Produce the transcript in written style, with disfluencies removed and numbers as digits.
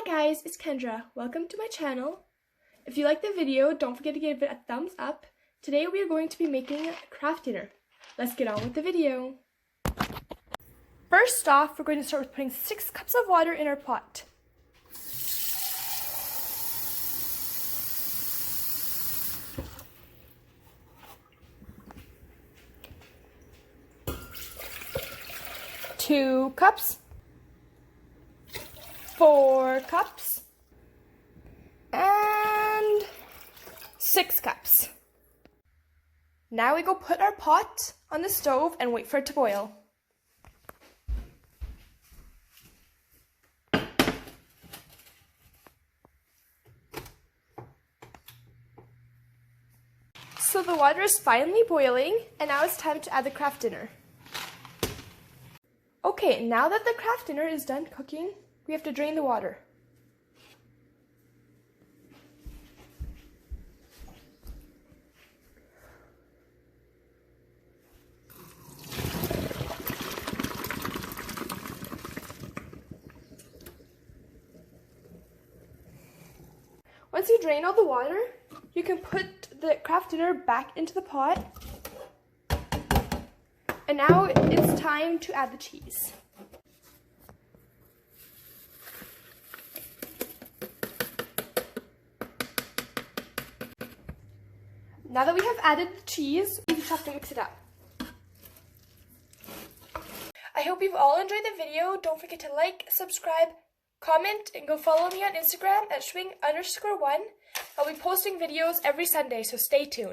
guys, it's Kendra. Welcome to my channel. If you like the video, don't forget to give it a thumbs up. Today we are going to be making Kraft dinner. Let's get on with the video. First off, we're going to start with putting 6 cups of water in our pot. Two cups, 4 cups, and 6 cups. Now we go put our pot on the stove and wait for it to boil. So the water is finally boiling, and now it's time to add the Kraft dinner. Okay, now that the Kraft dinner is done cooking, we have to drain the water. Once you drain all the water, you can put the Kraft dinner back into the pot. And now it's time to add the cheese. Now that we have added the cheese, we just have to mix it up. I hope you've all enjoyed the video. Don't forget to like, subscribe, comment, and go follow me on Instagram at swing_1. I'll be posting videos every Sunday, so stay tuned.